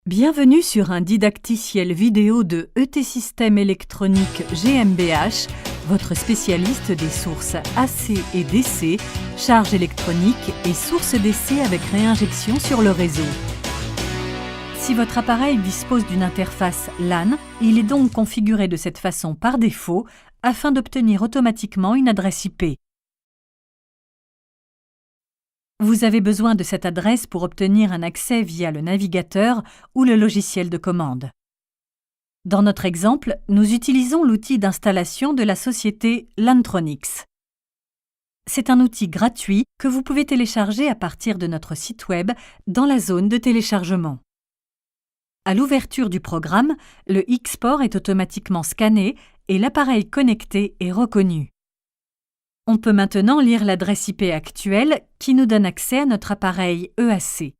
Bienvenue sur un didacticiel vidéo de ET Systèmes électroniques GmbH, votre spécialiste des sources AC et DC, charge électronique et sources DC avec réinjection sur le réseau. Si votre appareil dispose d'une interface LAN, il est donc configuré de cette façon par défaut afin d'obtenir automatiquement une adresse IP. Vous avez besoin de cette adresse pour obtenir un accès via le navigateur ou le logiciel de commande. Dans notre exemple, nous utilisons l'outil d'installation de la société Lantronix. C'est un outil gratuit que vous pouvez télécharger à partir de notre site web dans la zone de téléchargement. À l'ouverture du programme, le Xport est automatiquement scanné et l'appareil connecté est reconnu. On peut maintenant lire l'adresse IP actuelle qui nous donne accès à notre appareil EAC.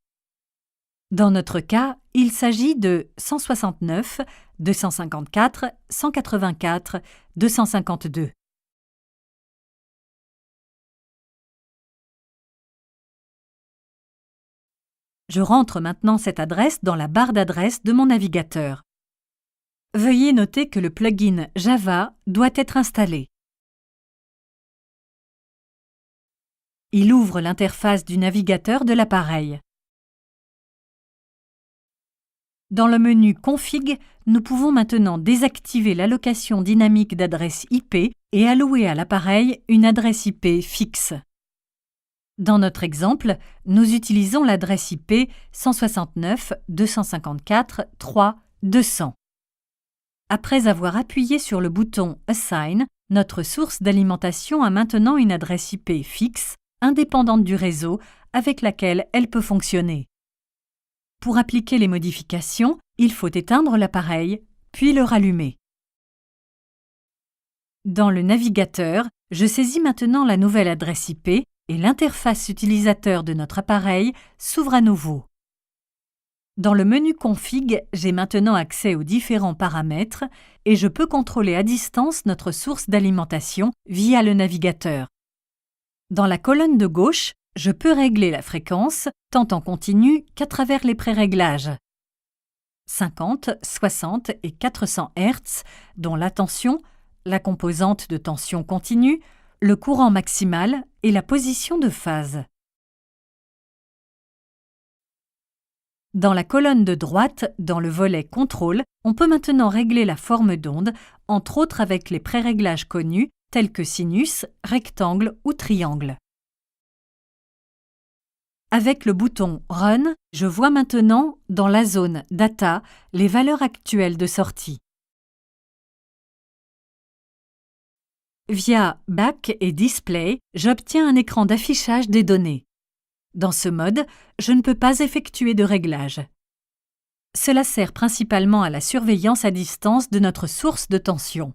Dans notre cas, il s'agit de 169.254.184.252. Je rentre maintenant cette adresse dans la barre d'adresse de mon navigateur. Veuillez noter que le plugin Java doit être installé. Il ouvre l'interface du navigateur de l'appareil. Dans le menu Config, nous pouvons maintenant désactiver l'allocation dynamique d'adresse IP et allouer à l'appareil une adresse IP fixe. Dans notre exemple, nous utilisons l'adresse IP 169.254.3.200. Après avoir appuyé sur le bouton Assign, notre source d'alimentation a maintenant une adresse IP fixe indépendante du réseau avec laquelle elle peut fonctionner. Pour appliquer les modifications, il faut éteindre l'appareil, puis le rallumer. Dans le navigateur, je saisis maintenant la nouvelle adresse IP et l'interface utilisateur de notre appareil s'ouvre à nouveau. Dans le menu Config, j'ai maintenant accès aux différents paramètres et je peux contrôler à distance notre source d'alimentation via le navigateur. Dans la colonne de gauche, je peux régler la fréquence tant en continu qu'à travers les préréglages. 50, 60 et 400 Hz, dont la tension, la composante de tension continue, le courant maximal et la position de phase. Dans la colonne de droite, dans le volet Contrôle, on peut maintenant régler la forme d'onde, entre autres avec les préréglages connus, tels que sinus, rectangle ou triangle. Avec le bouton Run, je vois maintenant, dans la zone Data, les valeurs actuelles de sortie. Via Back et Display, j'obtiens un écran d'affichage des données. Dans ce mode, je ne peux pas effectuer de réglage. Cela sert principalement à la surveillance à distance de notre source de tension.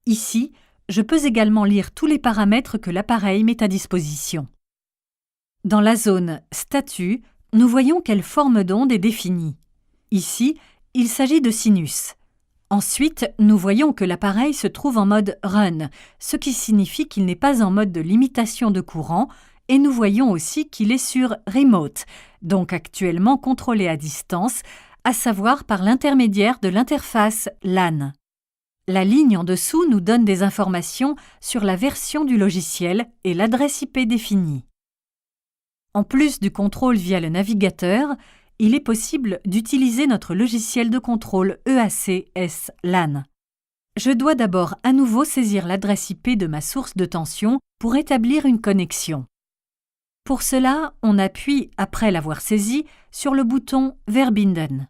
Ici, je peux également lire tous les paramètres que l'appareil met à disposition. Dans la zone Statut, nous voyons quelle forme d'onde est définie. Ici, il s'agit de sinus. Ensuite, nous voyons que l'appareil se trouve en mode Run, ce qui signifie qu'il n'est pas en mode de limitation de courant, et nous voyons aussi qu'il est sur Remote, donc actuellement contrôlé à distance, à savoir par l'intermédiaire de l'interface LAN. La ligne en dessous nous donne des informations sur la version du logiciel et l'adresse IP définie. En plus du contrôle via le navigateur, il est possible d'utiliser notre logiciel de contrôle EAC-S-LAN. Je dois d'abord à nouveau saisir l'adresse IP de ma source de tension pour établir une connexion. Pour cela, on appuie, après l'avoir saisi, sur le bouton Verbinden.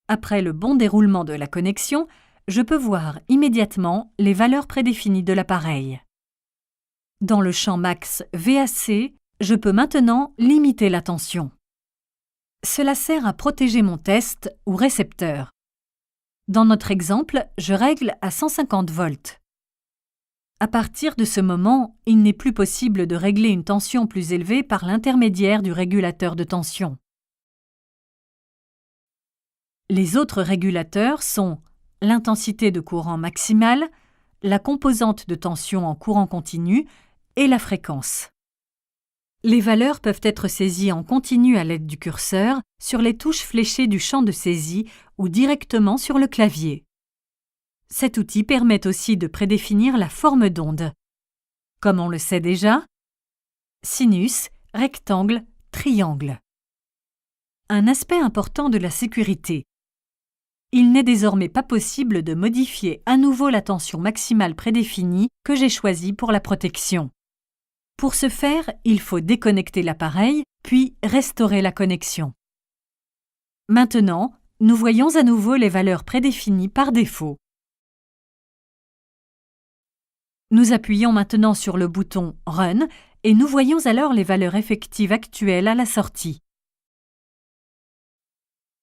Après le bon déroulement de la connexion, je peux voir immédiatement les valeurs prédéfinies de l'appareil. Dans le champ Max VAC, je peux maintenant limiter la tension. Cela sert à protéger mon test ou récepteur. Dans notre exemple, je règle à 150 volts. À partir de ce moment, il n'est plus possible de régler une tension plus élevée par l'intermédiaire du régulateur de tension. Les autres régulateurs sont l'intensité de courant maximale, la composante de tension en courant continu et la fréquence. Les valeurs peuvent être saisies en continu à l'aide du curseur, sur les touches fléchées du champ de saisie ou directement sur le clavier. Cet outil permet aussi de prédéfinir la forme d'onde. Comme on le sait déjà, sinus, rectangle, triangle. Un aspect important de la sécurité. Il n'est désormais pas possible de modifier à nouveau la tension maximale prédéfinie que j'ai choisie pour la protection. Pour ce faire, il faut déconnecter l'appareil, puis restaurer la connexion. Maintenant, nous voyons à nouveau les valeurs prédéfinies par défaut. Nous appuyons maintenant sur le bouton « Run » et nous voyons alors les valeurs effectives actuelles à la sortie.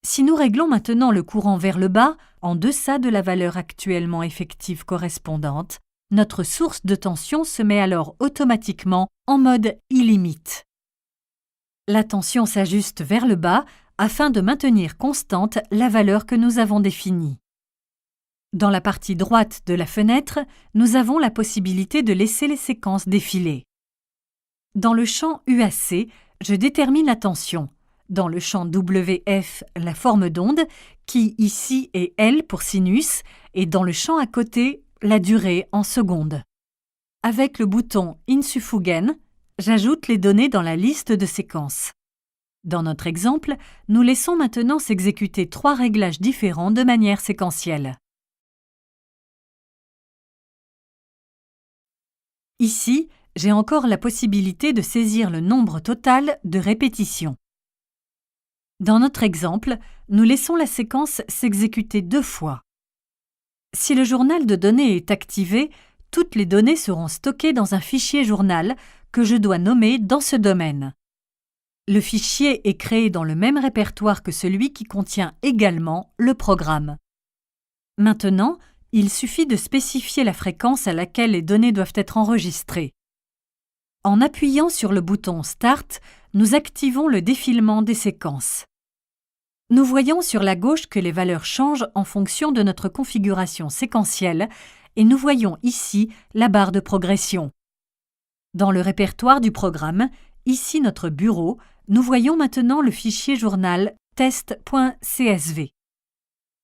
Si nous réglons maintenant le courant vers le bas, en deçà de la valeur actuellement effective correspondante, notre source de tension se met alors automatiquement en mode illimite. La tension s'ajuste vers le bas afin de maintenir constante la valeur que nous avons définie. Dans la partie droite de la fenêtre, nous avons la possibilité de laisser les séquences défiler. Dans le champ UAC, je détermine la tension. Dans le champ WF, la forme d'onde, qui ici est L pour sinus, et dans le champ à côté, la durée en secondes. Avec le bouton Hinzufügen, j'ajoute les données dans la liste de séquences. Dans notre exemple, nous laissons maintenant s'exécuter 3 réglages différents de manière séquentielle. Ici, j'ai encore la possibilité de saisir le nombre total de répétitions. Dans notre exemple, nous laissons la séquence s'exécuter 2 fois. Si le journal de données est activé, toutes les données seront stockées dans un fichier journal que je dois nommer dans ce domaine. Le fichier est créé dans le même répertoire que celui qui contient également le programme. Maintenant, il suffit de spécifier la fréquence à laquelle les données doivent être enregistrées. En appuyant sur le bouton Start, nous activons le défilement des séquences. Nous voyons sur la gauche que les valeurs changent en fonction de notre configuration séquentielle et nous voyons ici la barre de progression. Dans le répertoire du programme, ici notre bureau, nous voyons maintenant le fichier journal test.csv.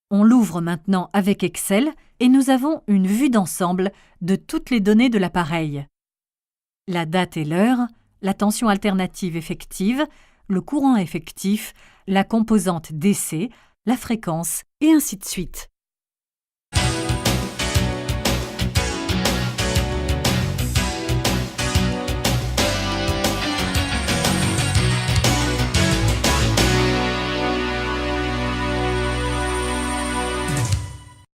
On l'ouvre maintenant avec Excel et nous avons une vue d'ensemble de toutes les données de l'appareil. La date et l'heure, la tension alternative effective, le courant effectif, la composante DC, la fréquence et ainsi de suite.